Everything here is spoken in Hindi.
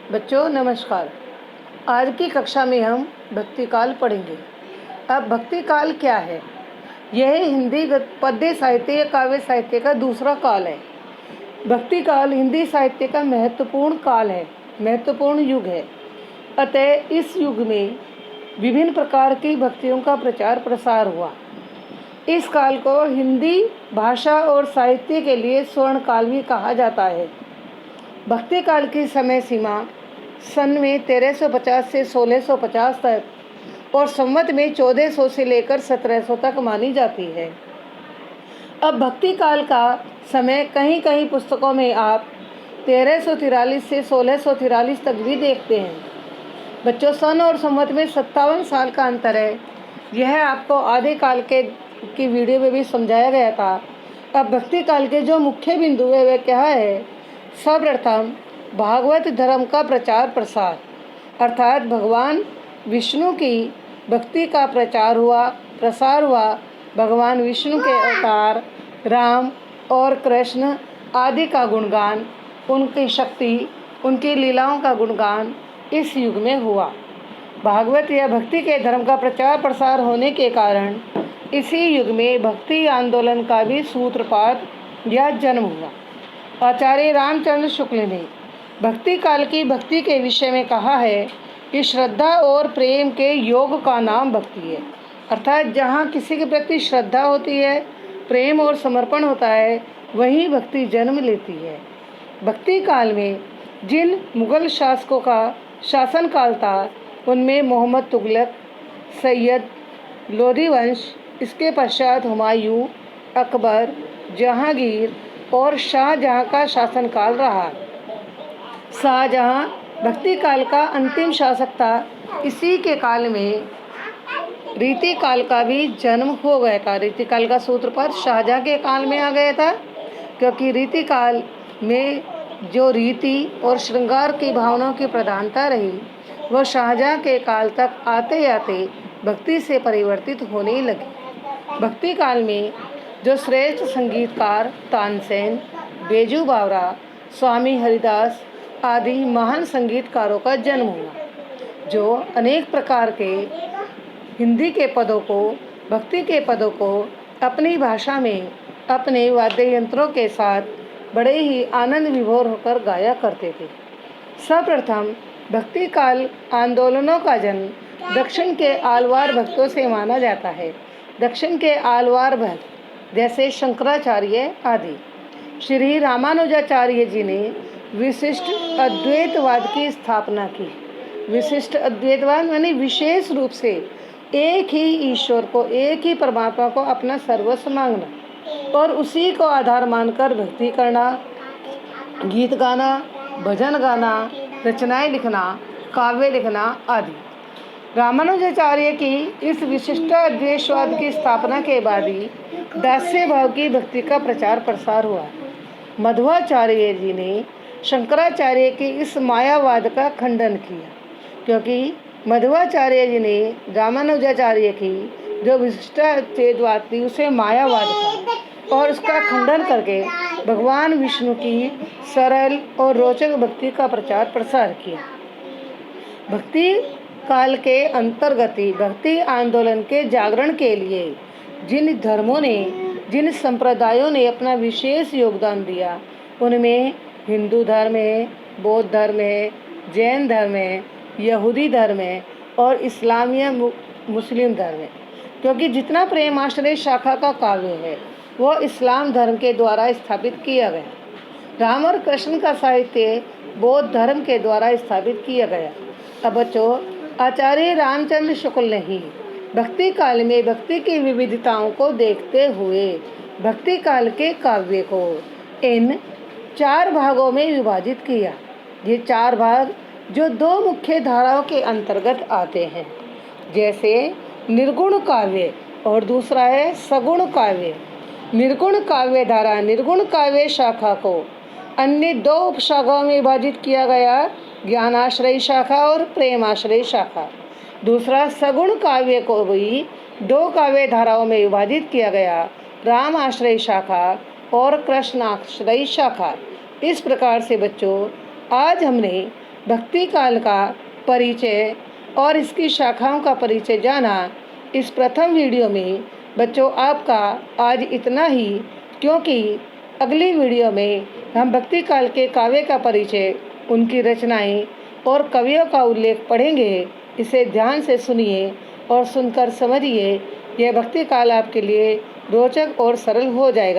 बच्चों नमस्कार। आज की कक्षा में हम भक्ति काल पढ़ेंगे। अब भक्ति काल क्या है? यह हिंदी पद्य साहित्य या काव्य साहित्य का दूसरा काल है। भक्ति काल हिंदी साहित्य का महत्वपूर्ण काल है, महत्वपूर्ण युग है। अतः इस युग में विभिन्न प्रकार की भक्तियों का प्रचार प्रसार हुआ। इस काल को हिंदी भाषा और साहित्य के लिए स्वर्ण काल भी कहा जाता है। भक्ति काल की समय सीमा सन में 1350 से 1650 तक और संवत में 1400 से लेकर 1700 तक मानी जाती है। अब भक्ति काल का समय कहीं कहीं पुस्तकों में आप 1343 से 1643 तक भी देखते हैं। बच्चों, सन और संवत में 57 साल का अंतर है। यह आपको आधे काल की वीडियो में भी समझाया गया था। अब भक्ति काल के जो मुख्य बिंदु है वह क्या है? सर्वप्रथम भागवत धर्म का प्रचार प्रसार, अर्थात भगवान विष्णु की भक्ति का प्रसार हुआ। भगवान विष्णु के अवतार राम और कृष्ण आदि का गुणगान, उनकी शक्ति, उनकी लीलाओं का गुणगान इस युग में हुआ। भागवत या भक्ति के धर्म का प्रचार प्रसार होने के कारण इसी युग में भक्ति आंदोलन का भी सूत्रपात या जन्म हुआ। आचार्य रामचंद्र शुक्ल ने भक्ति काल की भक्ति के विषय में कहा है कि श्रद्धा और प्रेम के योग का नाम भक्ति है। अर्थात जहाँ किसी के प्रति श्रद्धा होती है, प्रेम और समर्पण होता है, वहीं भक्ति जन्म लेती है। भक्ति काल में जिन मुगल शासकों का शासनकाल था उनमें मोहम्मद तुगलक, सैयद लोधी वंश, इसके पश्चात हुमायूं, अकबर, जहांगीर और शाहजहां का शासनकाल रहा। शाहजहां भक्ति काल का अंतिम शासक था। इसी के काल में रीति काल का भी जन्म हो गया था। रीति काल का सूत्रपात शाहजहां के काल में आ गया था, क्योंकि रीति काल में जो रीति और श्रृंगार की भावनाओं की प्रधानता रही वह शाहजहां के काल तक आते आते भक्ति से परिवर्तित होने लगी। भक्ति काल में जो श्रेष्ठ संगीतकार तानसेन, बेजू बावरा, स्वामी हरिदास आदि महान संगीतकारों का जन्म हुआ, जो अनेक प्रकार के हिंदी के पदों को, भक्ति के पदों को अपनी भाषा में अपने वाद्य यंत्रों के साथ बड़े ही आनंद विभोर होकर गाया करते थे। सर्वप्रथम भक्ति काल आंदोलनों का जन्म दक्षिण के आलवार भक्तों से माना जाता है। दक्षिण के आलवार भक्त जैसे शंकराचार्य आदि। श्री रामानुजाचार्य जी ने विशिष्ट अद्वैतवाद की स्थापना की। विशिष्ट अद्वैतवाद यानी विशेष रूप से एक ही ईश्वर को, एक ही परमात्मा को अपना सर्वस्व मांगना और उसी को आधार मानकर भक्ति करना, गीत गाना, भजन गाना, रचनाएं लिखना, काव्य लिखना आदि। रामानुजाचार्य की इस विशिष्ट अद्वैतवाद की स्थापना के बाद ही दास्य भाव की भक्ति का प्रचार प्रसार हुआ। मध्वाचार्य जी ने शंकराचार्य के इस मायावाद का खंडन किया, क्योंकि मध्वाचार्य जी ने रामानुजाचार्य की जो विशिष्ट अद्वैतवाद थी उसे मायावाद था और उसका खंडन करके भगवान विष्णु की सरल और रोचक भक्ति का प्रचार प्रसार किया। भक्ति काल के अंतर्गत भक्ति आंदोलन के जागरण के लिए जिन धर्मों ने, जिन संप्रदायों ने अपना विशेष योगदान दिया उनमें हिंदू धर्म है, बौद्ध धर्म है, जैन धर्म है, यहूदी धर्म है और इस्लामिया मुस्लिम धर्म है। क्योंकि जितना प्रेमाश्रय शाखा का काव्य है वह इस्लाम धर्म के द्वारा स्थापित किया गया। राम और कृष्ण का साहित्य बौद्ध धर्म के द्वारा स्थापित किया गया। अब बच्चों, आचार्य रामचंद्र शुक्ल ने ही भक्ति काल में भक्ति की विविधताओं को देखते हुए भक्ति काल के काव्य को इन 4 भागों में विभाजित किया। ये 4 भाग जो 2 मुख्य धाराओं के अंतर्गत आते हैं, जैसे निर्गुण काव्य और दूसरा है सगुण काव्य। निर्गुण काव्य धारा, निर्गुण काव्य शाखा को अन्य 2 उपशाखाओं में विभाजित किया गया, ज्ञानाश्रय शाखा और प्रेमाश्रय शाखा। दूसरा सगुण काव्य को भी 2 काव्य धाराओं में विभाजित किया गया, राम आश्रय शाखा और कृष्णाश्रय शाखा। इस प्रकार से बच्चों, आज हमने भक्ति काल का परिचय और इसकी शाखाओं का परिचय जाना। इस प्रथम वीडियो में बच्चों आपका आज इतना ही, क्योंकि अगली वीडियो में हम भक्ति काल के काव्य का परिचय, उनकी रचनाएं और कवियों का उल्लेख पढ़ेंगे। इसे ध्यान से सुनिए और सुनकर समझिए। यह भक्ति काल आपके लिए रोचक और सरल हो जाएगा।